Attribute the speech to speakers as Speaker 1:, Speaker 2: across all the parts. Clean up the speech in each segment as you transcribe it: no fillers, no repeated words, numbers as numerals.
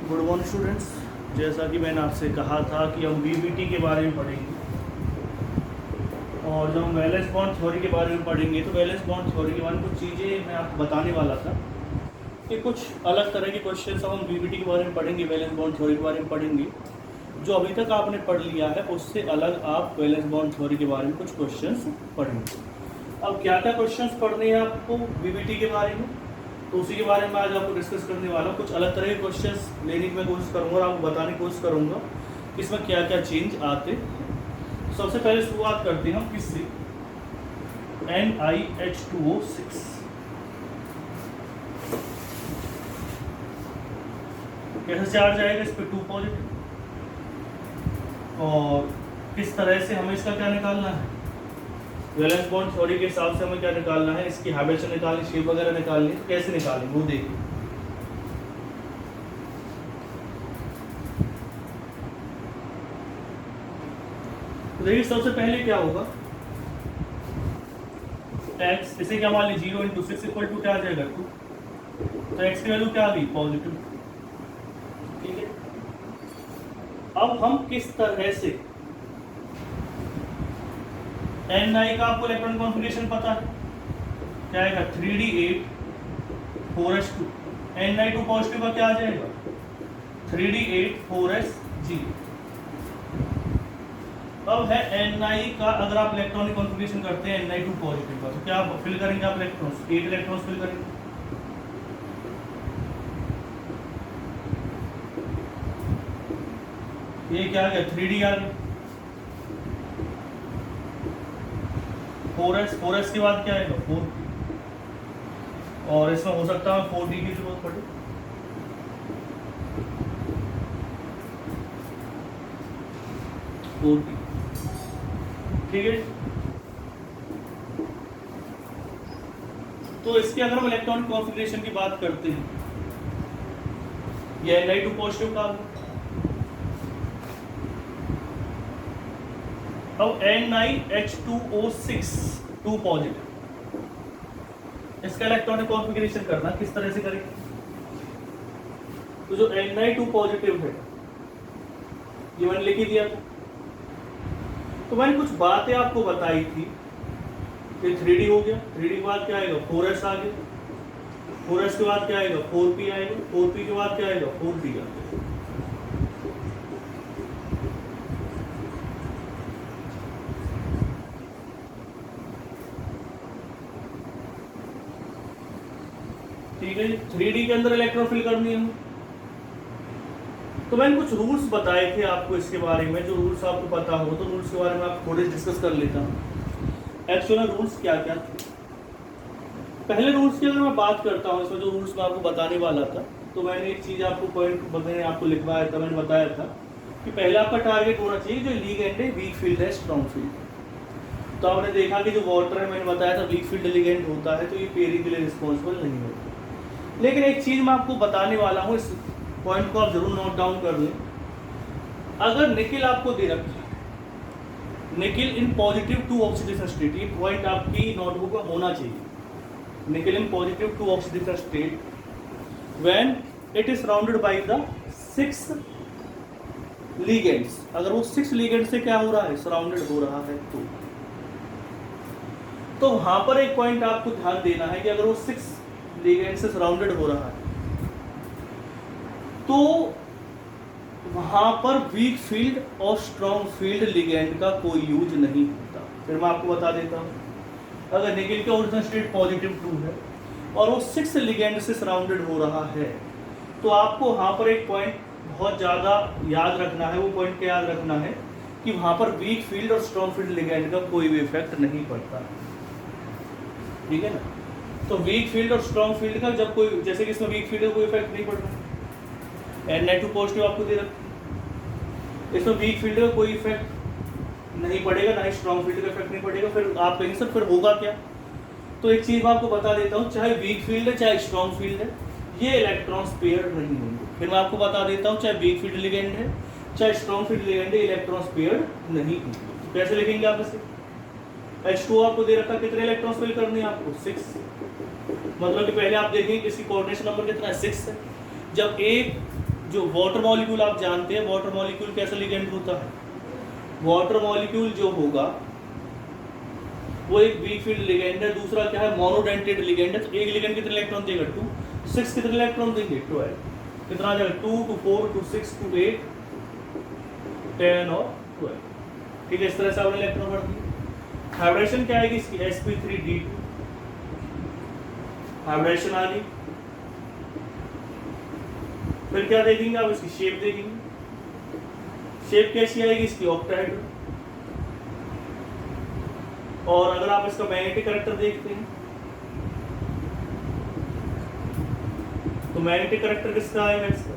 Speaker 1: Good morning students. जैसा कि मैंने आपसे कहा था कि हम वीबीटी के बारे में पढ़ेंगे और जब हम वैलेंस बॉन्ड थ्योरी के बारे में पढ़ेंगे तो वैलेंस बॉन्ड थ्योरी के बारे में कुछ चीज़ें मैं आपको बताने वाला था कि कुछ अलग तरह के क्वेश्चन हम वीबीटी के बारे में पढ़ेंगे, वैलेंस बॉन्ड थ्योरी के बारे में पढ़ेंगे। जो अभी तक आपने पढ़ लिया है उससे अलग आप वैलेंस बॉन्ड थ्योरी के बारे में कुछ क्वेश्चंस पढ़ेंगे। अब क्या क्या क्वेश्चंस पढ़ने हैं आपको वीबीटी के बारे में, तो उसी के बारे में आज आपको डिस्कस करने वाला हूँ। कुछ अलग तरह के क्वेश्चंस लेने की मैं कोशिश करूँगा और आपको बताने की कोशिश करूँगा कि इसमें क्या क्या चेंज आते। सबसे पहले शुरुआत करते हैं हम किससे, NiH2O6। कैसे चार्ज आएगा इस पर 2 पॉजिटिव, और किस तरह से हमें इसका क्या निकालना है, वैलेंस बॉन्ड थ्योरी के हिसाब से हमें क्या निकालना है, इसकी हैबिटेशन निकालनी, शेप वगैरह निकालनी है, कैसे निकालेंगे वो देखिए। तो देखिए सबसे पहले क्या होगा, x इसे क्या मान लीजिए 0 इंटू 6 इक्वल टू क्या आ जाएगा 2, तो x की वैल्यू क्या आ गई पॉजिटिव। ठीक है, अब हम किस तरह से Ni का आपको इलेक्ट्रॉन कॉन्फ़िगरेशन पता है, क्या आएगा 3d8 4s2, Ni2 पॉजिटिव का क्या आ जाएगा 3d8 4sg। अब है Ni का, अगर आप इलेक्ट्रॉनिक कॉन्फ़िगरेशन करते हैं Ni2 पॉजिटिव का, तो क्या आप फिल करेंगे, आप इलेक्ट्रॉन्स 8 इलेक्ट्रॉन्स फिल करेंगे। ये क्या आ गया 3d आ गया, 4s के बाद क्या आएगा 4, और इसमें हो सकता है 4d की जरूरत पड़े। ठीक है, तो इसके अगर हम इलेक्ट्रॉनिक कॉन्फ़िगरेशन की बात करते हैं, ये Ni2 पॉजिटिव का, अब NiH2O6 2 पॉजिटिव, इसका इलेक्ट्रॉनिक कॉन्फ़िगरेशन करना किस तरह से करेंगे। तो जो Ni2 पॉजिटिव है ये मैंने लिख ही दिया था, तो मैंने कुछ बातें आपको बताई थी कि 3d हो गया, 3d के बाद क्या आएगा 4s आ गया, 4s के बाद क्या आएगा 4p आएगा, 4p के बाद क्या आएगा 4d आएगा। ठीक है, 3d के अंदर इलेक्ट्रॉन फिल करनी है। तो मैंने कुछ रूल्स बताए थे आपको इसके बारे में, जो रूल्स आपको पता हो तो रूल्स के बारे में आप थोड़े डिस्कस कर लेता हूँ। एक्चुअली रूल्स क्या क्या थे, पहले रूल्स की अगर मैं बात करता हूँ, इसमें जो रूल्स मैं आपको बताने वाला था, तो मैंने एक चीज़ आपको पॉइंट मैंने आपको लिखवाया था, मैंने बताया था कि पहले आपका टारगेट होना चाहिए जो लिगेंड है, वीक फील्ड है, स्ट्रॉन्ग फील्ड। तो आपने देखा कि जो वाटर है, मैंने बताया था वीक फील्ड लिगेंड होता है, तो ये पेयरिंग के लिए रिस्पॉन्सिबल नहीं होता। लेकिन एक चीज़ मैं आपको बताने वाला हूँ, इस पॉइंट को आप जरूर नोट डाउन कर लें। अगर निकिल आपको दे रखा है, nickel in positive 2 oxidation state, ये पॉइंट आपकी नोटबुक में होना चाहिए, nickel in positive 2 oxidation state when it is surrounded by the 6 ligands. अगर वो 6 लिगेंड से क्या हो रहा है, सराउंडेड हो रहा है, तो वहां पर एक पॉइंट आपको ध्यान देना है कि अगर वो 6 लिगेंड से सराउंडेड हो रहा है तो वहां पर वीक फील्ड और स्ट्रॉन्ग फील्ड लिगेंड का कोई यूज नहीं होता। फिर मैं आपको बता देता हूं, अगर निकिल का ओरिजिनल स्टेट पॉजिटिव 2 है और वो 6 लिगेंड से सराउंडेड हो रहा है, तो आपको वहां पर एक पॉइंट बहुत ज़्यादा याद रखना है। वो पॉइंट क्या याद रखना है कि वहां पर वीक फील्ड और स्ट्रॉन्ग फील्ड लिगेंड का कोई भी इफेक्ट नहीं पड़ता। ठीक है ना, तो वीक फील्ड और स्ट्रॉन्ग फील्ड का जब कोई, जैसे कि इसमें वीक फील्ड का कोई इफेक्ट नहीं पड़ रहा, Ni2 पॉजिटिव आपको दे रखा, इसमें वीक फील्ड का कोई इफेक्ट नहीं पड़ेगा, ना ही स्ट्रॉन्ग फील्ड का इफेक्ट नहीं पड़ेगा। फिर आप कहेंगे सर फिर होगा क्या, तो एक चीज़ मैं आपको बता देता हूँ, चाहे वीक फील्ड है चाहे स्ट्रॉन्ग फील्ड है, ये इलेक्ट्रॉन्स पेयर नहीं होंगे। फिर मैं आपको बता देता हूँ, चाहे वीक फील्ड लिगेंड है चाहे स्ट्रॉन्ग फील्ड लिगेंड है, इलेक्ट्रॉन्स पेयर नहीं होंगे। कैसे लिखेंगे आप इसे, H2 आपको दे रखा, कितने इलेक्ट्रॉन्स फिल करने हैं आपको 6, मतलब कि पहले आप देखेंगे कि इसकी कोऑर्डिनेशन नंबर कितना है 6 है। जब एक जो वाटर मॉलिक्यूल आप जानते हैं, वाटर मॉलिक्यूल कैसा लिगेंड होता है? वाटर मॉलिक्यूल जो होगा वो एक वीक फील्ड लिगेंड है, दूसरा क्या है? मोनोडेंटेड लिगेंड है। तो एक लिगेंड कितने इलेक्ट्रॉन देगा? 2। 6 कितने इलेक्ट्रॉन देंगे? 12। कितना आ जाएगा? 2 to 4 to 6 to 8 10 और 12। ठीक है, इस तरह से आपने इलेक्ट्रॉन भर दिए। हाइब्रिडेशन क्या आएगी इसकी? sp3d2 हाइब्रिडेशन आ गई। फिर क्या देखेंगे आप? इसकी शेप देखेंगे। शेप कैसी आएगी इसकी? ऑक्टाहेड्रल। और अगर आप इसका मैग्नेटिक कैरेक्टर देखते हैं तो मैग्नेटिक कैरेक्टर किसका आएगा इसका?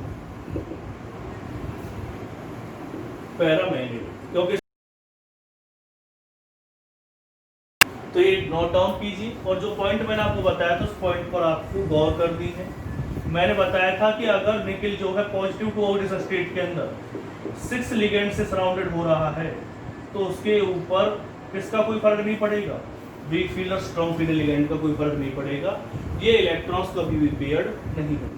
Speaker 1: पैरामैग्नेटिक। क्योंकि तो ये नोट डाउन कीजिए। और जो पॉइंट मैंने आपको बताया था उस पॉइंट पर आपको गौर कर दी है। मैंने बताया था कि अगर निकिल जो है पॉजिटिव टू ऑर्बिटल स्टेट के अंदर 6 लिगेंड से सराउंडेड हो रहा है तो उसके ऊपर किसका कोई फर्क नहीं पड़ेगा? वीक फील्ड और स्ट्रॉन्ग फील्ड लिगेंड का कोई फर्क नहीं पड़ेगा। ये इलेक्ट्रॉन्स कभी भी पेयर्ड नहीं होंगे।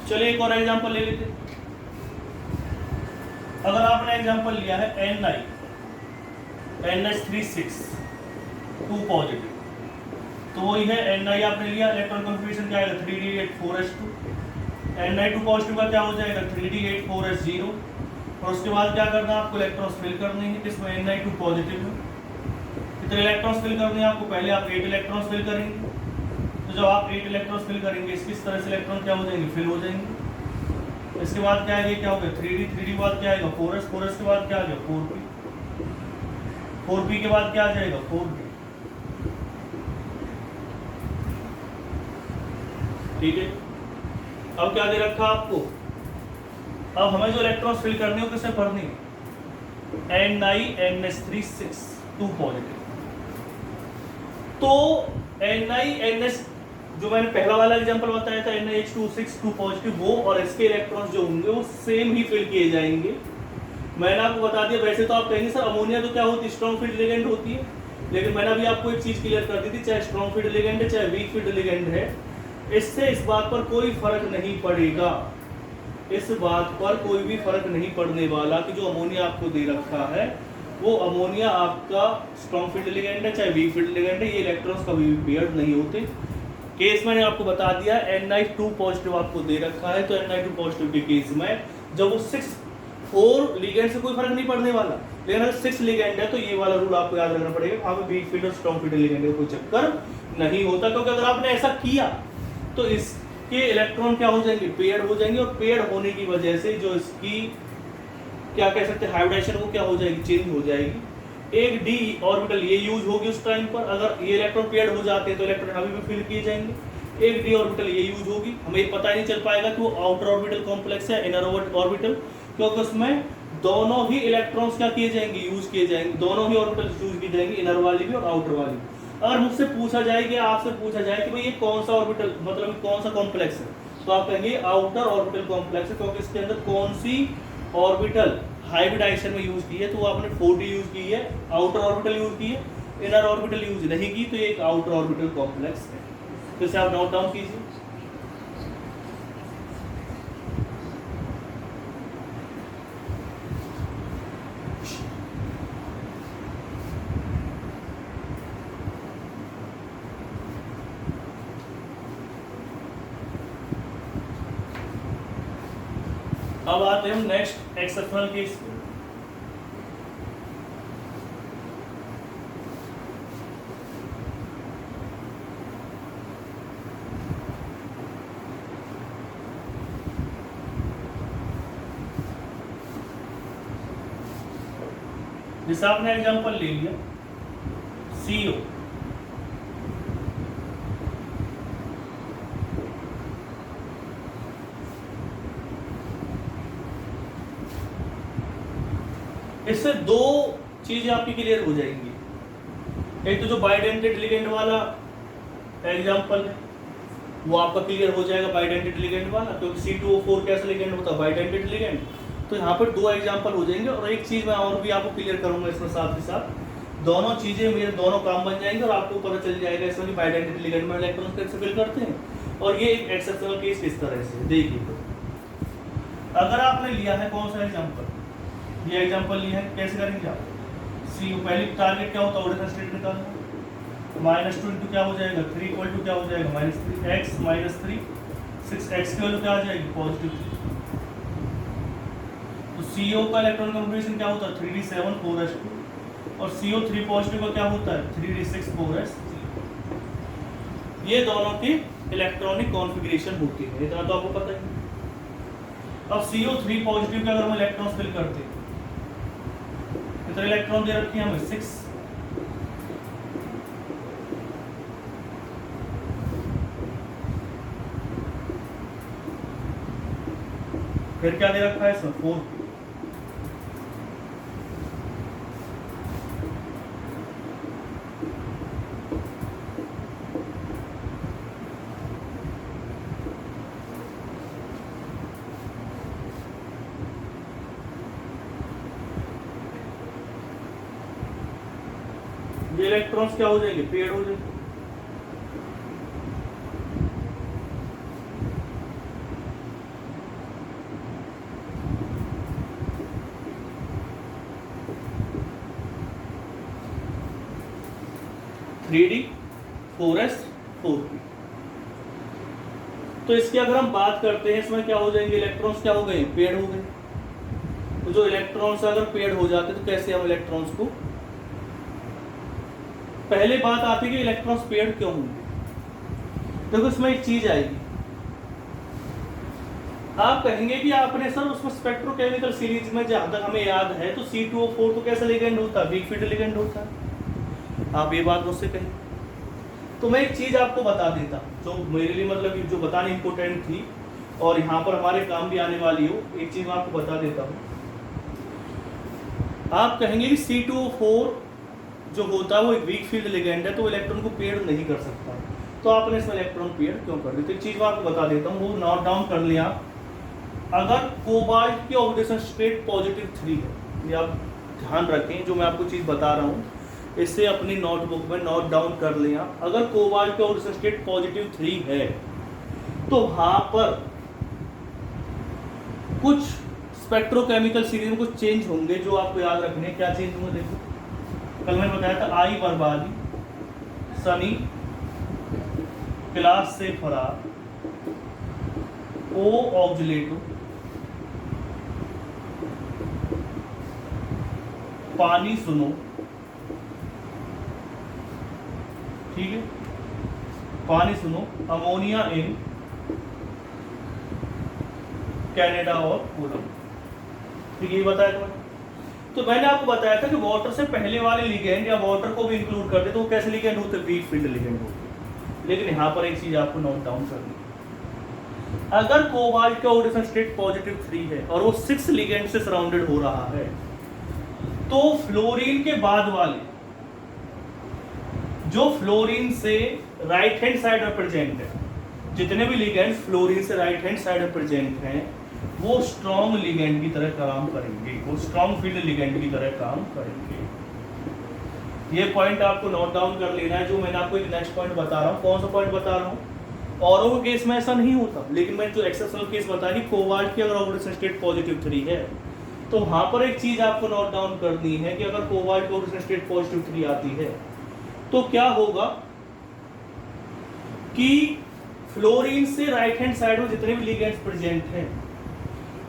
Speaker 1: चलिए एक और एग्जांपल ले लेते हैं। अगर आपने एग्जांपल लिया है NH36 2 पॉजिटिव, तो वही है Ni आपने लिया, इलेक्ट्रॉन कॉन्फ़िगरेशन क्या आएगा? 3d8 4s2। Ni2 पॉजिटिव का क्या हो जाएगा? 3d8 4s0। और उसके बाद क्या करना है आपको? इलेक्ट्रॉन्स फिल करने हैं। किसमें? Ni2 पॉजिटिव में। कितने इलेक्ट्रॉन्स फिल करने हैं आपको? पहले आप 8 इलेक्ट्रॉन्स फिल करेंगे। तो जब आप 8 इलेक्ट्रॉन्स फिल करेंगे किस तरह से इलेक्ट्रॉन क्या हो जाएंगे? फिल हो जाएंगे। इसके बाद क्या आएगा? क्या हो गया? 3d। 3d बाद क्या आएगा? 4s। 4s के बाद क्या आ गया? 4p। 4p के बाद क्या आ जाएगा? 4d। ठीक है, अब क्या दे रखा आपको? अब हमें जो इलेक्ट्रॉन्स फिल करने हो किससे भरनी है? NiNH36 2 positive. तो NiNH जो मैंने पहला वाला एग्जांपल बताया था NiH26 2 पॉजिटिव, वो और इसके इलेक्ट्रॉन्स जो होंगे वो सेम ही फिल किए जाएंगे। मैंने आपको बता दिया। वैसे तो आप कहेंगे सर अमोनिया तो क्या होती है? स्ट्रॉन्ग फील्ड लिगेंड होती है। लेकिन मैंने अभी आपको एक चीज क्लियर कर दी थी, चाहे स्ट्रॉन्ग फील्ड लिगेंड है चाहे वीक फील्ड लिगेंड है, इससे इस बात पर कोई फर्क नहीं पड़ेगा। इस बात पर कोई भी फर्क नहीं पड़ने वाला कि जो अमोनिया आपको दे रखा है वो अमोनिया आपका स्ट्रॉन्ग फील्ड लिगेंड है चाहे वीक फील्ड लिगेंड है, ये इलेक्ट्रॉन्स कभी भी पेयर्ड नहीं होते। केस मैंने आपको बता दिया, Ni2 पॉजिटिव आपको दे रखा है तो Ni2 पॉजिटिव के केस में जब वो 4 लिगेंड से कोई फर्क नहीं पड़ने वाला। लेकिन अगर 6 लिगेंड है तो ये वाला रूल आपको याद रखना पड़ेगा, वहां पे वीक फील्ड और स्ट्रॉन्ग फील्ड लिगेंड का कोई चक्कर नहीं होता। क्योंकि अगर आपने ऐसा किया तो इसके इलेक्ट्रॉन क्या हो जाएंगे? पेयर्ड हो जाएंगे। और पेयर्ड होने की वजह से जो इसकी क्या कह सकते हैं हाइब्रिडेशन, वो क्या हो जाएगी? चेंज हो जाएगी। एक डी ऑर्बिटल ये यूज होगी उस टाइम पर। अगर ये इलेक्ट्रॉन पेयर्ड हो जाते हैं तो इलेक्ट्रॉन अभी भी फिल किए जाएंगे। एक डी ऑर्बिटल ये यूज होगी, हमें पता ही नहीं चल पाएगा कि वो आउटर ऑर्बिटल कॉम्प्लेक्स है इनर ऑर्बिटल, क्योंकि उसमें दोनों ही इलेक्ट्रॉन्स क्या किए जाएंगे? यूज किए जाएंगे। दोनों ही ऑर्बिटल यूज की जाएंगी, इनर वाली भी और आउटर वाली भी। अगर मुझसे पूछा जाए कि आपसे पूछा जाए कि भाई ये कौन सा ऑर्बिटल मतलब कौन सा कॉम्प्लेक्स है, तो आप कहेंगे आउटर ऑर्बिटल कॉम्प्लेक्स है, क्योंकि इसके अंदर कौन सी ऑर्बिटल हाइब्रिडाइजेशन में यूज की है? तो वो आपने 4d यूज की है, आउटर ऑर्बिटल यूज की है, इनर ऑर्बिटल यूज नहीं की, तो ये एक आउटर ऑर्बिटल कॉम्प्लेक्स है। तो इसे आप नोट डाउन कीजिए। अब आते हैं नेक्स्ट एक्सेप्शनल केस पे। जैसे आपने एग्जांपल ले लिया CO, इससे दो चीजें आपकी क्लियर हो जाएंगी। एक तो जो बाइडेंटेड लिगेंड वाला एग्जांपल है वो आपका क्लियर हो जाएगा, बाइडेंटेड लिगेंड वाला, क्योंकि C2O4 कैसा लिगेंड होता है? Bidentate ligand. तो यहाँ पर 2 एग्जाम्पल हो जाएंगे, और एक चीज़ मैं और भी आपको क्लियर करूँगा इसमें साथ ही साथ, दोनों चीज़ें मेरे दोनों काम बन जाएंगे और आपको पता चल जाएगा इसमें कि बाइडेंटिटी लिगेंड में इलेक्ट्रॉन्स कैसे फिल करते हैं, और ये एक एक्सेप्शनल केस किस तरह से। देखिए अगर आपने लिया है कौन सा एग्जाम्पल, ये एग्जाम्पल लिया है, कैसे करेंगे आप, सी पहले टारगेट क्या होता है, ओरिजिनल स्टेट निकालना, -2 इंटू क्या हो जाएगा 3 इक्वल टू क्या हो जाएगा -3 x -3 6x की वैल्यू क्या आ जाएगी +3। तो CO का इलेक्ट्रॉन कॉन्फ़िगरेशन क्या होता है 3d7 4s2, और CO3 पॉजिटिव का क्या होता है 3d6 4s। ये दोनों की इलेक्ट्रॉनिक कॉन्फ़िगरेशन होती है, इतना तो आपको पता है। अब CO3 पॉजिटिव का अगर हम इलेक्ट्रॉन्स फिल करते हैं, कितने इलेक्ट्रॉन दे रखे हैं हमें 6, फिर क्या दे रखा है इसमें 4। ये इलेक्ट्रॉन्स क्या हो जाएंगे पेड़ हो जाएंगे। Three D 4s 4p। तो इसकी अगर हम बात करते हैं इसमें क्या हो जाएंगे इलेक्ट्रॉन्स क्या हो गए पेड़ हो गए। तो जो इलेक्ट्रॉन्स अगर पेड़ हो जाते तो कैसे हम इलेक्ट्रॉन्स को, पहले बात आती है कि इलेक्ट्रॉन्स पेड़ क्यों होंगे। देखो इसमें एक चीज आएगी, आप कहेंगे कि आपने सर उसमें स्पेक्ट्रोकेमिकल सीरीज में जहां तक हमें याद है तो C2O4 तो कैसा लिगेंड होता है वीक फील्ड लिगेंड होता है। आप ये बात मुझसे कहें तो मैं एक चीज आपको बता देता जो मेरे लिए मतलब जो बतानी इंपॉर्टेंट थी और यहाँ पर हमारे काम भी आने वाली हो। एक चीज मैं आपको बता देता हूँ, आप कहेंगे कि C2O4 जो होता है वो एक वीक फील्ड लिगेंड है तो इलेक्ट्रॉन को पेड़ नहीं कर सकता, तो आपने इसमें इलेक्ट्रॉन पेड़ क्यों कर दी। तो एक चीज मैं आपको बता देता हूँ, वो नोट डाउन कर लिया। अगर कोबाल्ट की ऑक्सीडेशन स्टेट +3 है, ये आप ध्यान रखें जो मैं आपको चीज बता रहा हूँ इससे अपनी नोटबुक में नोट डाउन कर लिया। अगर कोबाल्ट की ऑक्सीडेशन स्टेट +3 है तो वहां पर कुछ स्पेक्ट्रोकेमिकल सीरीज में कुछ चेंज होंगे जो आपको याद रखने। क्या चेंज होंगे देखो, कल मैंने बताया था आई बर्बादी, सनी क्लास से फरार, ओ ऑक्जिलेटो, पानी सुनो, ठीक है पानी सुनो, अमोनिया इन कनाडा और कोलम, ठीक है ये बताया था। तो मैंने आपको बताया था कि वाटर से पहले वाले लिगेंड या वाटर को भी इंक्लूड कर दे तो वो कैसे लिगेंड होते वीक फील्ड लिगेंड होते। लेकिन यहाँ पर एक चीज आपको नोट डाउन करनी, अगर कोबाल्ट का ऑक्सीडेशन स्टेट +3 है और वो 6 लिगेंड से सराउंडेड हो रहा है तो फ्लोरीन के बाद वाले जो फ्लोरीन से राइट हैंड साइड में प्रेजेंट है, जितने भी लिगेंड फ्लोरीन से राइट हैंड साइड में प्रेजेंट हैं वो स्ट्रॉन्ग लिगेंड की तरह काम करेंगे, वो स्ट्रॉन्ग फील्ड लिगेंड की तरह काम करेंगे। ये पॉइंट आपको नोट डाउन कर लेना है। जो मैंने आपको एक नेक्स्ट पॉइंट बता रहा हूँ, कौन सा पॉइंट बता रहा हूँ, औरों के केस में ऐसा नहीं होता, लेकिन मैंने जो एक्सेप्शनल केस बताया कि कोबाल्ट की अगर ऑक्सीडेशन स्टेट +3 है तो वहां पर एक चीज आपको नोट डाउन करनी है कि अगर कोबाल्ट की ऑक्सीडेशन स्टेट +3 आती है तो क्या होगा कि फ्लोरीन से राइट हैंड साइड में जितने भी लिगेंड्स प्रेजेंट हैं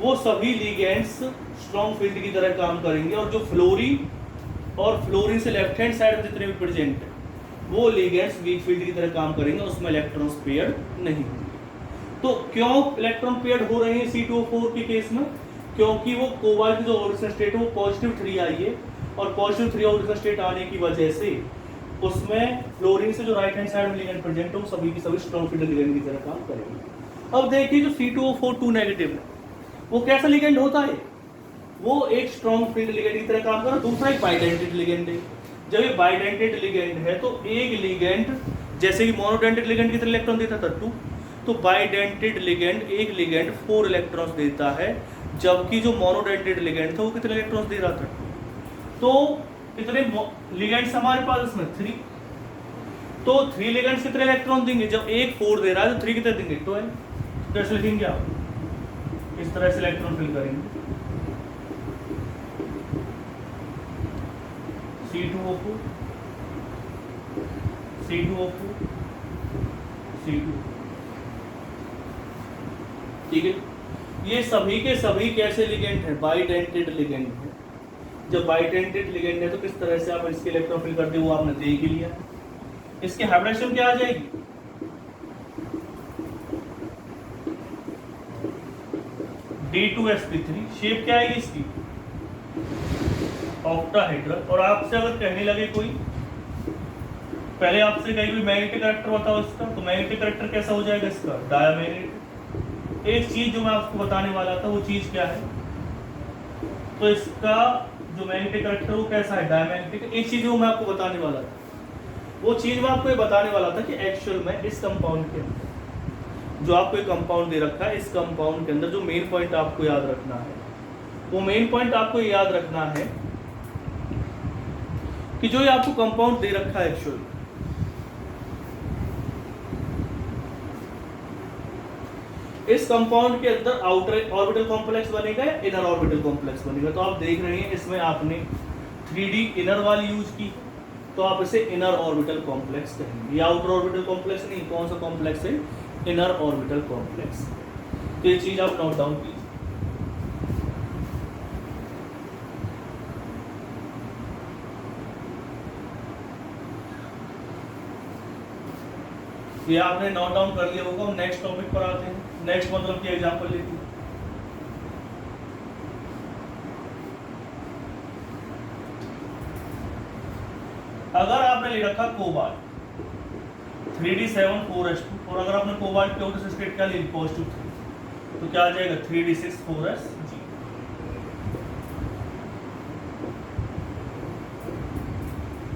Speaker 1: वो सभी लिगेंड्स स्ट्रॉन्ग फील्ड की तरह काम करेंगे, और जो फ्लोरीन से लेफ्ट हैंड साइड में जितने भी प्रेजेंट हैं वो लिगेंड्स वीक फील्ड की तरह काम करेंगे, उसमें इलेक्ट्रॉन्स पेयर्ड नहीं होंगे। तो क्यों इलेक्ट्रॉन पेयर्ड हो रहे हैं C2O4 के केस में, क्योंकि वो कोबाल्ट की जो ऑक्सीडेशन स्टेट है वो +3 आई है, और +3 ऑक्सीडेशन स्टेट आने की वजह से उसमें फ्लोरीन से जो राइट हैंड साइड में लिगेंड प्रेजेंट है वो सभी की सभी स्ट्रॉन्ग फील्ड लिगेंड की तरह काम करेंगे। अब देखिए जो C2O4 2 नेगेटिव है वो कैसा लिगेंड होता है, वो एक स्ट्रॉन्ग फील्ड लिगेंड की तरह काम कर रहा है, दूसरा एक बाइडेंटेड लिगेंड है। जब ये बाइडेंटेड लिगेंड है तो एक लिगेंड जैसे कि मोनोडेंटेड लिगेंड की तरह इलेक्ट्रॉन देता था 2, तो बाइडेंटेड लिगेंड एक लिगेंड 4 इलेक्ट्रॉन्स देता है, जबकि जो मोनोडेंटेड लिगेंड था वो कितने इलेक्ट्रॉन्स दे रहा था? तो कितने लिगेंड्स हमारे पास इसमें 3, तो 3 लिगेंड्स कितने इलेक्ट्रॉन देंगे? जब एक 4 दे रहा है तो 3 कितने देंगे? 12। कैसे लिखेंगे आप? इस तरह से इलेक्ट्रॉन फिल करेंगे, C2O4 C2O4 C2, ठीक है। ये सभी के सभी कैसे लिगेंड है? बाइडेंटेड लिगेंड है। जब बाइडेंटेड लिगेंड है तो किस तरह से आप इसके इलेक्ट्रॉन फिल करते हो वो आपने देख ही लिया। इसकी हाइब्रिडेशन क्या आ जाएगी? D2sp3। शेप क्या आएगी इसकी? ऑक्टाहेड्रल। और आपसे अगर कहने लगे कोई, पहले आपसे कहीं भी मैग्नेटिक कैरेक्टर बताओ इसका, तो मैग्नेटिक कैरेक्टर कैसा हो जाएगा इसका? डायमैग्नेटिक। एक चीज जो मैं आपको बताने वाला था वो चीज क्या है? तो इसका जो मैग्नेटिक कैरेक्टर वो कैसा है? डायमैग्नेटिक। एक चीज वो मैं आपको बताने वाला था, वो चीज मैं आपको ये बताने वाला था कि एक्चुअल में इस कंपाउंड के अंदर जो आपको एक कंपाउंड दे रखा है, इस कंपाउंड के अंदर जो मेन पॉइंट आपको याद रखना है, वो मेन पॉइंट आपको याद रखना है कि जो ये आपको कंपाउंड दे रखा है एक्चुअल, इस कंपाउंड के अंदर आउटर ऑर्बिटल कॉम्प्लेक्स बनेगा या इनर ऑर्बिटल कॉम्प्लेक्स बनेगा? तो आप देख रहे हैं इसमें आपने 3D इनर वाली यूज की, तो आप इसे इनर ऑर्बिटल कॉम्प्लेक्स कहेंगे। ये आउटर ऑर्बिटल कॉम्प्लेक्स नहीं, कौन सा कॉम्प्लेक्स है? Inner orbital complex. तो ये चीज आप नोट डाउन कीजिए। ये आपने नोट डाउन कर लिया होगा। नेक्स्ट टॉपिक पर आते हैं। नेक्स्ट मतलब की एग्जांपल लेते हैं। अगर आपने ले रखा कोबाल्ट 3d7 4s2 और अगर आपने कोबाल्ट के आउटर स्टेट क्या ले ली? पॉजिटिव 3, तो क्या आ जाएगा? 3d6 4sG।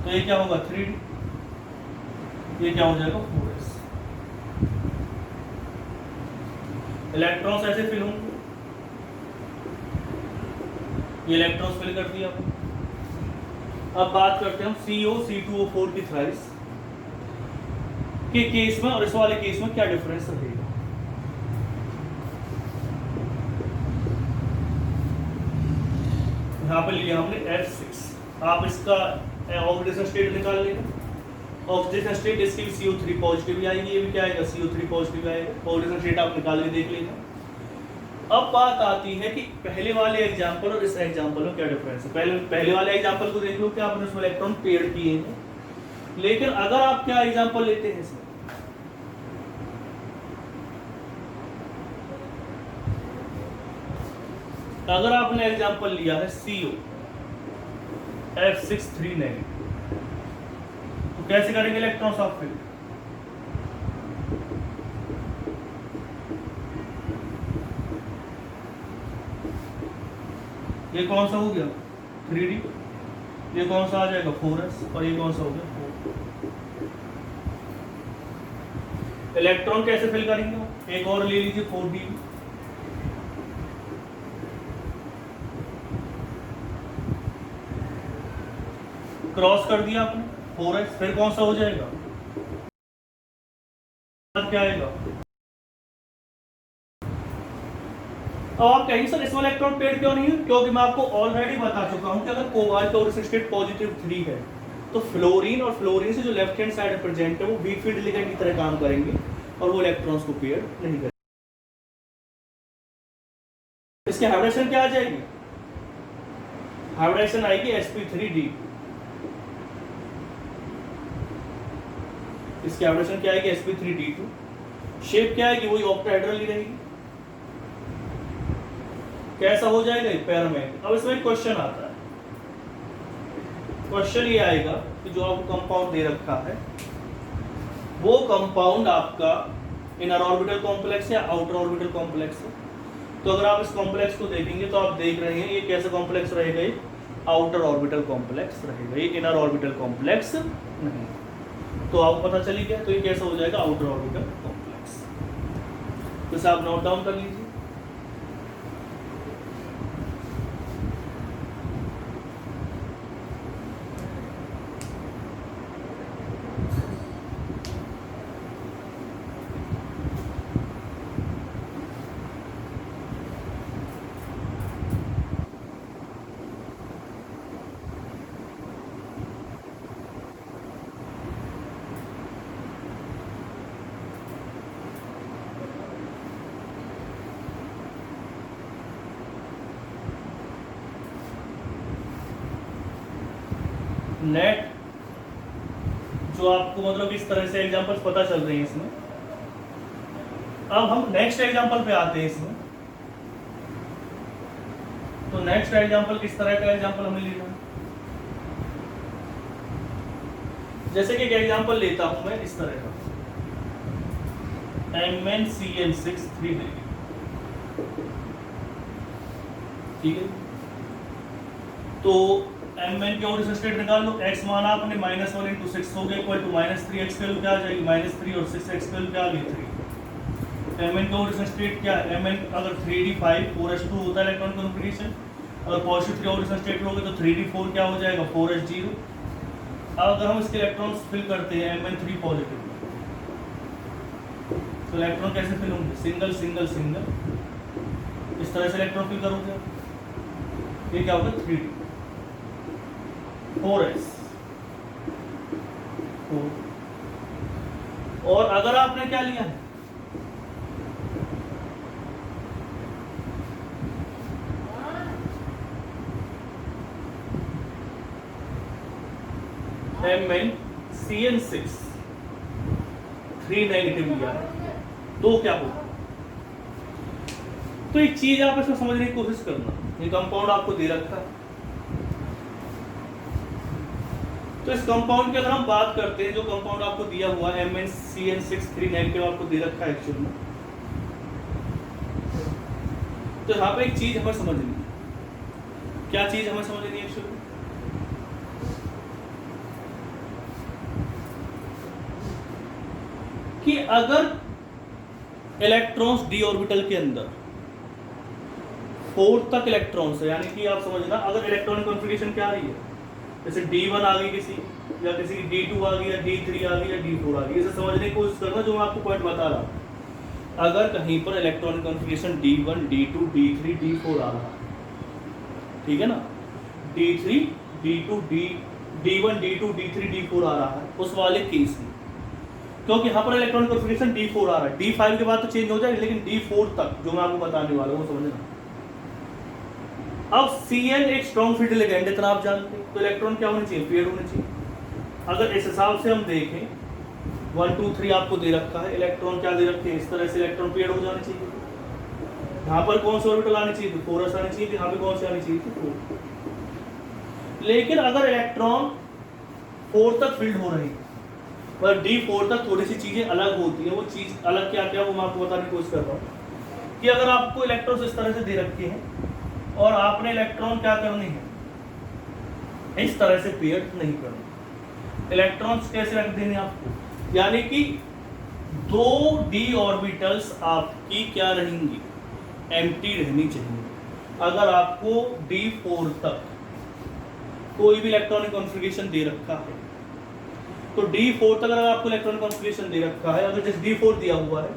Speaker 1: तो ये क्या होगा? 3d, ये क्या हो जाएगा? 4s। इलेक्ट्रॉन्स ऐसे फिल होंगे, ये इलेक्ट्रॉन्स फिल कर दिया आपने। अब बात करते हैं हम CO C2O4 की थ्राइस के केस में और इस वाले केस में क्या डिफरेंस रहेगा। यहाँ पे लिया हमने F6। आप इसका ऑक्सीडेशन स्टेट निकाल लेना। ऑक्सीडेशन स्टेट इसकी भी CO3 पॉजिटिव ही आएगी, ये भी क्या आएगा? CO3 पॉजिटिव आएगा। ऑक्सीडेशन स्टेट आप निकाल के देख लेना। अब बात आती है कि पहले वाले एग्जांपल और इस एग्जांपल में क्या डिफरेंस है। पहले वाले एग्जांपल को देख लो कि आपने उसमें इलेक्ट्रॉन पेड़ किए हैं, लेकिन अगर आप क्या एग्जांपल लेते हैं इसमें, अगर आपने एग्जांपल लिया है CO F6 3 नेगेटिव, तो कैसे करेंगे इलेक्ट्रॉन ऑफ फील्ड? ये कौन सा हो गया? 3D। ये कौन सा आ जाएगा? 4s। और ये कौन सा हो गया? 4। इलेक्ट्रॉन कैसे फिल करेंगे? एक और ले लीजिए 4D। क्रॉस कर दिया आपने 4s, फिर कौन सा हो जाएगा? क्या आएगा? अब आप कहेंगे सर इसमें इलेक्ट्रॉन पेड क्यों नहीं है? क्योंकि मैं आपको ऑलरेडी बता चुका हूं कि अगर कोबाल्ट का ऑक्सीडेशन स्टेट पॉजिटिव 3 है तो फ्लोरीन और फ्लोरीन से जो लेफ्ट हैंड साइड प्रेजेंट है वो वीक फील्ड लिगेंड की तरह काम करेंगे और वो इलेक्ट्रॉन्स को पेड नहीं करेंगे। इसकी हाइब्रिडेशन क्या आ जाएगी? हाइब्रिडेशन आएगी sp3d। इसकी हाइब्रिडेशन क्या आएगी? sp3d2। शेप क्या आएगी? वही ऑक्टाहेड्रल ही रहेगी। कैसा हो जाएगा? पैरामैग्नेटिक। अब इसमें एक क्वेश्चन आता है। क्वेश्चन ये आएगा कि जो आपको कंपाउंड दे रखा है वो कंपाउंड आपका इनर ऑर्बिटल कॉम्प्लेक्स या आउटर ऑर्बिटल कॉम्प्लेक्स है। तो अगर आप इस कॉम्प्लेक्स को देखेंगे तो आप देख रहे हैं ये कैसा कॉम्प्लेक्स रहेगा? ये आउटर ऑर्बिटल कॉम्प्लेक्स रहेगा, ये इनर ऑर्बिटल कॉम्प्लेक्स नहीं। तो आपको पता चली गया। तो ये कैसा हो जाएगा? Outer orbital complex. तो इसे आप नोट डाउन कर लीजिए। नेट जो आपको मतलब इस तरह से एग्जांपल्स पता चल रहे हैं इसमें। अब हम नेक्स्ट एग्जांपल पे आते हैं इसमें। तो नेक्स्ट एग्जांपल किस तरह का एग्जांपल हमें लेना है, जैसे कि एक एग्जांपल लेता हूं मैं इस तरह का MnCN6 3 ठीक है। तो Mn के ओरिजिन स्टेट निकाल लो। x माना आपने -1 × 6 हो गया इक्वल टू -3x वैल्यू क्या आ जाएगी, -3 और 6x वैल्यू क्या आ गई 3। Mn का ओरिजिन स्टेट क्या है, Mn अगर 3d5 4s2 होता है इलेक्ट्रॉन कॉन्फ़िगरेशन, अगर पॉजिटिव 3 ओरिजिन स्टेट लोगे तो 3d4 क्या हो जाएगा 4s0। अब अगर हम इसके इलेक्ट्रॉन्स फिल करते हैं Mn3 पॉजिटिव, तो इलेक्ट्रॉन कैसे फिल होंगे, सिंगल सिंगल सिंगल इस तरह से इलेक्ट्रॉन फिल करोगे। ये क्या होगा 3d 4s 4। और अगर आपने क्या लिया है MnCN6 3 नेगेटिव लिया है, तो क्या होगा। तो एक चीज आप इसमें समझने की कोशिश करना, ये कंपाउंड आपको दे रखा है। तो इस कंपाउंड की अगर हम बात करते हैं, जो कंपाउंड आपको दिया हुआ है MnCN6 3 नेगेटिव आपको दे रखा है एक्चुअल में, तो यहाँ पे एक चीज हमें समझनी है। क्या चीज हमें समझनी है एक्चुअली, कि अगर इलेक्ट्रॉन्स d ऑर्बिटल के अंदर 4 तक इलेक्ट्रॉन्स है, यानी कि आप समझना अगर इलेक्ट्रॉनिक कॉन्फ़िगरेशन क्या आ रही है, जैसे D1 आ गई किसी, या किसी की D2 आ गई, या D3 आ गई, या D4 आ गई, इसे समझने की कोशिश करना जो मैं आपको पॉइंट बता रहा हूँ। अगर कहीं पर electronic configuration D1 D2 D3 D4 आ रहा है, ठीक है ना, D3 D2 D1 D2 D3 D4 आ रहा है उस वाले केस में, क्योंकि यहाँ पर इलेक्ट्रॉनिक कॉन्फ़िगरेशन D4 आ रहा है, D5 के बाद तो चेंज हो जाएगा, लेकिन D4 तक जो मैं आपको बताने वाला हूँ वो समझना। अब Cn एक स्ट्रॉन्ग फील्ड लिगेंड इतना आप जानते हैं, तो इलेक्ट्रॉन क्या होने चाहिए, पेयर्ड होने चाहिए। अगर इस हिसाब से हम देखें 1 2 3 आपको दे रखा है, इलेक्ट्रॉन क्या दे रखे हैं, इस तरह से इलेक्ट्रॉन पेयर्ड हो जाने चाहिए। यहाँ पर कौन सी ऑर्बिटल आनी चाहिए थी, 4s आनी चाहिए थी, यहाँ पे कौन सी आनी चाहिए थी 4। लेकिन अगर इलेक्ट्रॉन 4 तक फील्ड हो रही है पर D4 तक थोड़ी सी चीजें अलग होती है, वो चीज अलग क्या क्या वो मैं आपको बताने की कोशिश कर रहा हूँ। कि अगर आपको इलेक्ट्रॉन्स इस तरह से दे रखे हैं और आपने इलेक्ट्रॉन क्या करनी है, इस तरह से पेयर्ड नहीं करना, इलेक्ट्रॉन्स कैसे रख देने आपको, यानी कि 2 d ऑर्बिटल्स आपकी क्या रहेंगी, एम्प्टी रहनी चाहिए। अगर आपको D4 तक कोई भी इलेक्ट्रॉनिक कॉन्फ़िगरेशन दे रखा है, तो D4 तक अगर आपको इलेक्ट्रॉनिक कॉन्फ़िगरेशन दे रखा है, अगर जैसे D4 दिया हुआ है,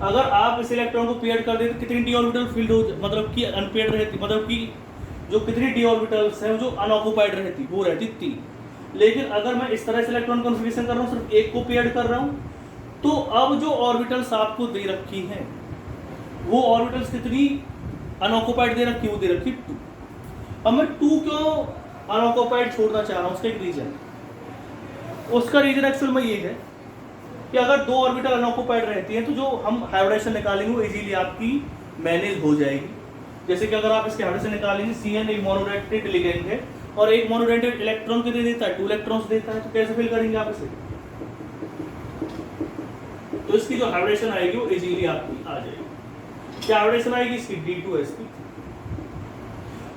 Speaker 1: अगर आप इस इलेक्ट्रॉन को पेयर कर देते, कितनी d ऑर्बिटल फील्ड हो, मतलब कि अनपेयर्ड रहती, मतलब कि जो कितनी d ऑर्बिटल्स हैं जो अनऑक्युपाइड रहती, वो रहती 3। लेकिन अगर मैं इस तरह से इलेक्ट्रॉन कॉन्फ़िगरेशन कर रहा हूँ, सिर्फ एक को पेयर कर रहा हूँ, तो अब जो ऑर्बिटल्स आपको दे रखी हैं वो ऑर्बिटल्स कितनी अनऑक्युपाइड दे रखी, वो दे रखी 2। अब मैं 2 क्यों अनऑक्युपाइड छोड़ना चाह रहा हूँ, उसका एक रीजन, उसका रीजन एक्चुअल में ये है कि अगर 2 ऑर्बिटल अनऑक्युपाइड रहती हैं तो जो हम हाइब्रिडेशन निकालेंगे वो इजीली आपकी मैनेज हो जाएगी। जैसे कि अगर आप इसके हाइब्रिडेशन निकालेंगे, Cn एक मोनोडेंटेड लिगेंड है और एक मोनोडेंटेड इलेक्ट्रॉन कितने देता है, 2 इलेक्ट्रॉन्स देता है, तो कैसे फिल करेंगे आप इसे, तो इसकी जो हाइब्रिडेशन आएगी वो इजीली आपकी आ जाएगी। क्या हाइब्रिडेशन आएगी इसकी, D2sp।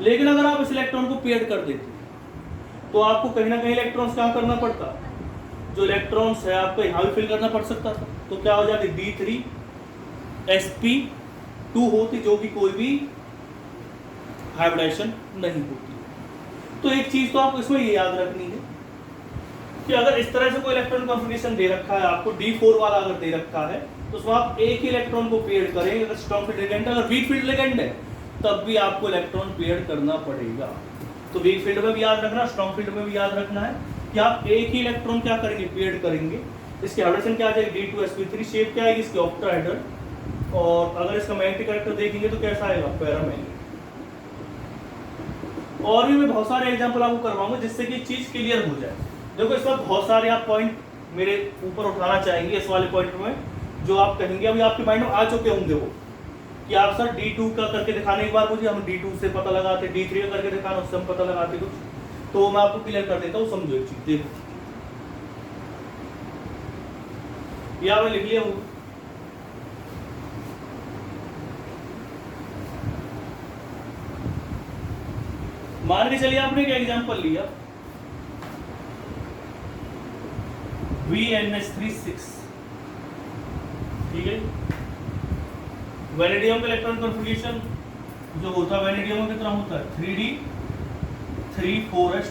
Speaker 1: लेकिन अगर आप इस इलेक्ट्रॉन को पेयर कर देते तो आपको कहीं ना कहीं इलेक्ट्रॉन्स क्या करना पड़ता, जो इलेक्ट्रॉन्स है आपको यहाँ भी फिल करना पड़ सकता था, तो क्या हो जाती D3sp2 होती, जो कि कोई भी हाइब्रिडेशन नहीं होती। तो एक चीज तो आपको इसमें ये याद रखनी है कि अगर इस तरह से कोई इलेक्ट्रॉन कॉन्फ़िगरेशन दे रखा है आपको, D4 वाला अगर दे रखा है, तो उसमें आप एक ही इलेक्ट्रॉन को पेयर करें, अगर स्ट्रॉन्ग फील्ड लिगेंड है, अगर वीक फील्ड लिगेंड है तब भी आपको इलेक्ट्रॉन पेयर करना पड़ेगा। तो वीक फील्ड में भी याद रखना, स्ट्रॉन्ग फील्ड में भी याद रखना है कि आप एक ही इलेक्ट्रॉन क्या करेंगे, पेयर करेंगे। इसकी हाइब्रिडेशन क्या आ जाएगी, D2sp3, शेप क्या आएगी इसकी, ऑक्टाहेड्रल, और अगर इसका मैग्नेटिक कैरेक्टर देखेंगे तो कैसा आएगा, पैरामैग्नेटिक। और भी मैं बहुत सारे एग्जांपल आपको करवाऊंगा जिससे कि चीज क्लियर हो जाए। देखो इस वक्त बहुत सारे आप पॉइंट मेरे ऊपर उठाना चाहेंगे इस वाले पॉइंट में, जो आप कहेंगे अभी आपके माइंड में आ चुके होंगे वो, कि आप सर D2 का करके दिखाने एक बार मुझे, हम D2 से पता लगाते, D3 का करके दिखाना उससे हम पता लगाते कुछ, तो मैं आपको क्लियर कर देता हूँ। समझो एक चीज, देखो यहाँ मैं लिख लिया हूँ, मान के चलिए आपने एक एग्जांपल लिया VNH36, ठीक है। वैनेडियम का इलेक्ट्रॉन कॉन्फ़िगरेशन जो होता है वैनेडियम की तरह होता है 3D3 4s,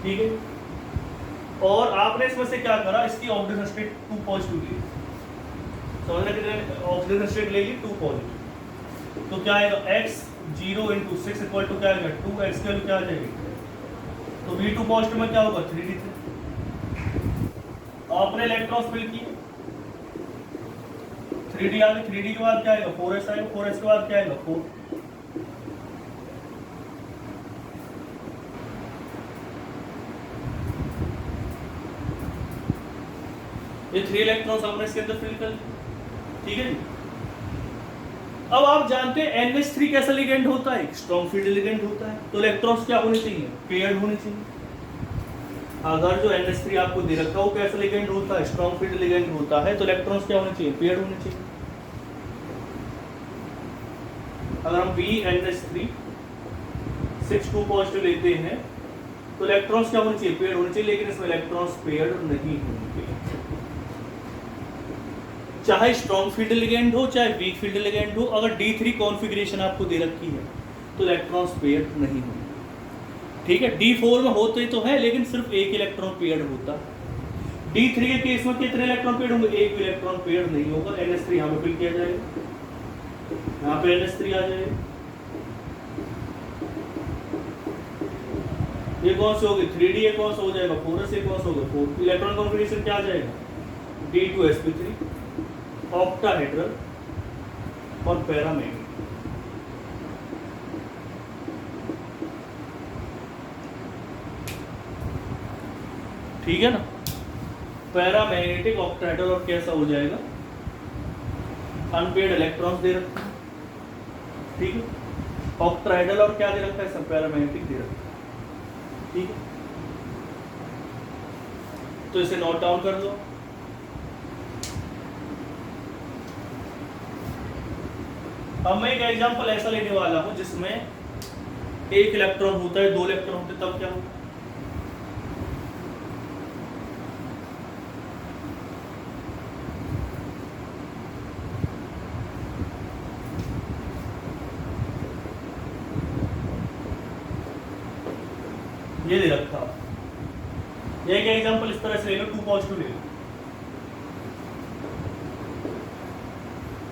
Speaker 1: ठीक है। और आपने इसमें से क्या करा, इसकी ऑक्सीजन स्टेट 2 पॉजिटिव ली, समझना कितने ऑक्सीजन स्टेट ले ली 2 पॉजिटिव, तो क्या आएगा x 0 × 6 इक्वल टू क्या आएगा 2x की वैल्यू क्या आ जाएगी, तो V2 पॉजिटिव में क्या होगा 3D3। आपने इलेक्ट्रॉन्स फिल किए 3D आ गई, 3D के बाद क्या आएगा 4s आएगा, 4s के बाद क्या आएगा 4। ये 3 इलेक्ट्रॉन्स हमने इसके अंदर फिल कर लिए, ठीक है जी। अब आप जानते हैं NH3 कैसा लिगेंड होता है, स्ट्रॉन्ग फील्ड लिगेंड होता है, तो इलेक्ट्रॉन्स क्या होने चाहिए, पेयर्ड होने चाहिए। अगर जो NH3 आपको दे रखा है वो कैसा लिगेंड होता है, स्ट्रॉन्ग फील्ड लिगेंड होता है, तो इलेक्ट्रॉन्स क्या होने चाहिए, पेयर्ड होने चाहिए। अगर हम VNH3 6 2 पॉजिटिव लेते हैं तो इलेक्ट्रॉन्स क्या होने चाहिए, पेयर्ड होने चाहिए, लेकिन इसमें इलेक्ट्रॉन्स पेयर्ड नहीं होंगे। चाहे स्ट्रॉन्ग फील्ड लिगेंड हो चाहे वीक फील्ड लिगेंड हो, अगर D3 कॉन्फ़िगरेशन आपको दे रखी है तो इलेक्ट्रॉन्स पेयर्ड नहीं होंगे, ठीक है। D4 में होते तो है लेकिन सिर्फ एक इलेक्ट्रॉन पेयर्ड होता। D3 के केस में कितने इलेक्ट्रॉन पेयर्ड होंगे, एक इलेक्ट्रॉन पेयर्ड नहीं होगा। NH3 यहाँ पे फिल किया जाएगा, यहाँ पे NH3 आ जाएगा, ये कौन सा होगी 3D, ये कौन सा हो जाएगा 4s, ये कौन सा होगा 4। इलेक्ट्रॉन कॉन्फ़िगरेशन क्या आ जाएगा D2sp3, ऑक्टाहेड्रल और पैरामैग्नेटिक, ठीक है ना। पैरामैग्नेटिक, ऑक्टाहेड्रल और कैसा हो जाएगा, अनपेयर्ड इलेक्ट्रॉन्स दे रखते हैं, ठीक है। ऑक्टाहेड्रल और क्या दे रखा है, सब पैरामैग्नेटिक दे रखा है, ठीक है। तो इसे नोट डाउन कर दो। अब मैं एक एग्जांपल ऐसा लेने वाला हूं जिसमें एक इलेक्ट्रॉन होता है, 2 इलेक्ट्रॉन होते, तब क्या होगा। ये दे रखा, एक एग्जांपल इस तरह से ले लो, 2 पॉजिटिव ले लो,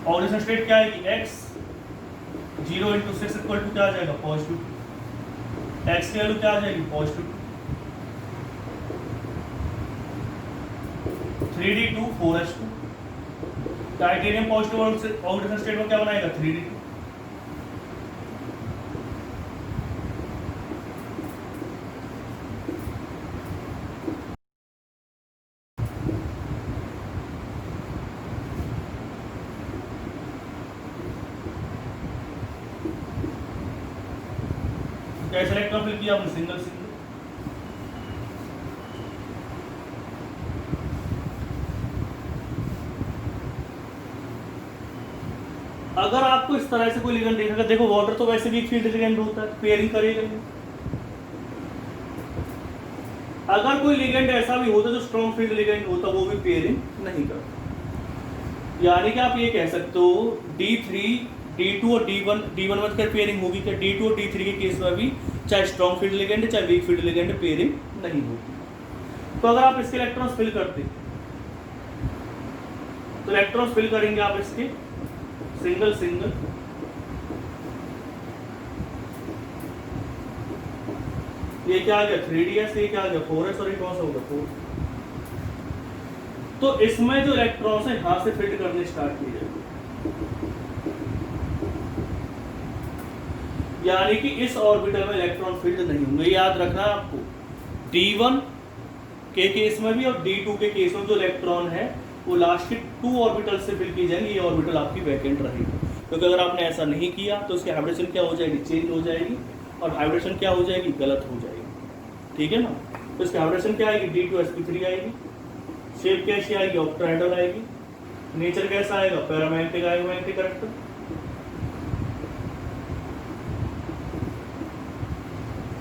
Speaker 1: ऑक्सीजन स्टेट क्या आएगी x 0 × 6 इक्वल टू क्या आ जाएगा पॉजिटिव, x की वैल्यू क्या आ जाएगी positive, 3D2 4s2। Titanium positive oxygen state में क्या बनाएगा 3D2। कैसे इलेक्ट्रॉन फिल किया हमने, सिंगल सिंगल। अगर आपको इस तरह से कोई लिगेंड देखेगा, देखो वाटर तो वैसे भी एक फील्ड लिगेंड होता है, पेयरिंग करेगा नहीं। अगर कोई लिगेंड ऐसा भी होता जो स्ट्रॉन्ग फील्ड लिगेंड होता, वो भी पेयरिंग नहीं करता। यानी कि आप ये कह सकते हो D3 D2 और D1 में क्या पेयरिंग होगी, क्या D2 और D3 के केस में भी चाहे स्ट्रॉन्ग फील्ड लिगेंड है चाहे वीक फील्ड लिगेंड है, पेयरिंग नहीं होगी। तो अगर आप इसके इलेक्ट्रॉन्स फिल करते तो इलेक्ट्रॉन्स फिल करेंगे आप इसके सिंगल सिंगल, ये क्या आ गया 3DS, ये क्या आ गया 4s और ये कौन सा होगा 4। तो इसमें जो इलेक्ट्रॉन्स है यहां से फिट करने स्टार्ट किए जाएंगे। यानी कि इस ऑर्बिटल में इलेक्ट्रॉन फील्ड नहीं होंगे। याद रखना है आपको, D1 के केस में भी और D2 के केस में जो इलेक्ट्रॉन है वो लास्ट के 2 ऑर्बिटल से फिल की जाएंगे, ये ऑर्बिटल आपकी वैकेंट रहेगी। क्योंकि अगर आपने ऐसा नहीं किया तो उसकी हाइब्रिडेशन क्या हो जाएगी, चेंज हो जाएगी, और हाइब्रिडेशन क्या हो जाएगी, गलत हो जाएगी। ठीक है ना। तो इसकी हाइब्रिडेशन क्या आएगी, D2sp3 आएगी। शेप कैसी आएगी, ऑक्टाहेड्रल आएगी। नेचर कैसा आएगा, पैरामैग्नेटिक आएगा, मैग्नेटिक करैक्टर।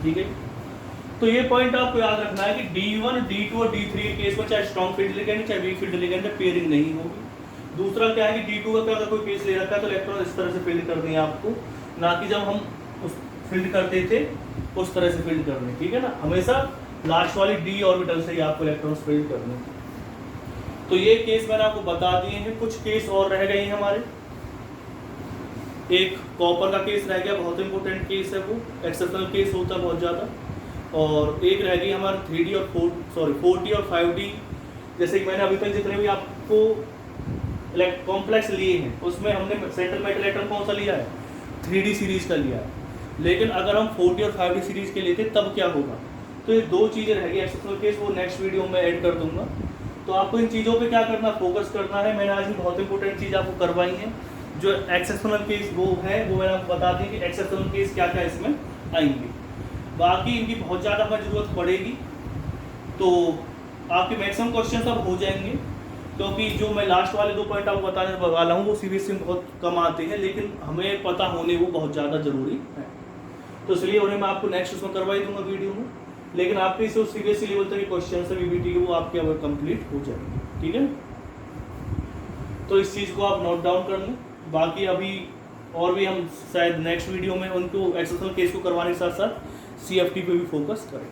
Speaker 1: ठीक है। तो ये पॉइंट आपको याद रखना है कि D1, D2 और D3 के केस में चाहे स्ट्रॉन्ग फील्ड लिगेंड चाहे वीक फील्ड लिगेंड में पेयरिंग नहीं होगी। दूसरा क्या है कि D2 का अगर कोई केस ले रखा है तो इलेक्ट्रॉन इस तरह से फील्ड कर देंगे आपको, ना कि जब हम उस फील्ड करते थे उस तरह से फील्ड करने। ठीक है ना, हमेशा लास्ट वाली D ऑर्बिटल से ही आपको इलेक्ट्रॉन फील्ड करने। तो ये केस मैंने आपको बता दिए हैं। कुछ केस और रह गए हैं हमारे। एक कॉपर का केस रह गया, बहुत इंपॉर्टेंट केस है, वो एक्सेप्शनल केस होता है बहुत ज़्यादा। और एक रह गई हमारे 3D और 4D और 5D। जैसे कि मैंने अभी तक जितने भी आपको कॉम्प्लेक्स लिए हैं उसमें हमने सेंट्रल मेटल एटम कौन सा लिया है, 3D सीरीज का लिया है। लेकिन अगर हम 4D और 5D सीरीज के लेते तब क्या होगा। तो ये 2 चीज़ें रह गई एक्सेप्शनल केस, वो नेक्स्ट वीडियो में ऐड कर दूंगा। तो आपको इन चीज़ों पे क्या करना, फोकस करना है। मैंने आज भी बहुत इंपॉर्टेंट चीज़ आपको करवाई है। जो एक्सेप्शनल केस वो है वो मैंने आपको बता दी कि एक्सेप्शनल केस क्या क्या इसमें आएंगे। बाकी इनकी बहुत ज़्यादा हमें ज़रूरत पड़ेगी, तो आपके मैक्सिमम क्वेश्चन अब हो जाएंगे। क्योंकि जो मैं लास्ट वाले 2 पॉइंट आपको बताने वाला हूँ वो CBSE में बहुत कम आते हैं, लेकिन हमें पता होने वो बहुत ज़्यादा ज़रूरी है। तो इसलिए उन्हें मैं आपको नेक्स्ट उसमें करवाई दूंगा वीडियो में। लेकिन आपके जो CBSE लेवल तक के क्वेश्चन है VBT के, वो आपके अब कंप्लीट हो जाएंगे। ठीक है, तो इस चीज़ को आप नोट डाउन कर लें। बाकी अभी और भी हम शायद नेक्स्ट वीडियो में उनको एक्सेप्शनल केस को करवाने के साथ साथ CFT पे भी फोकस करें।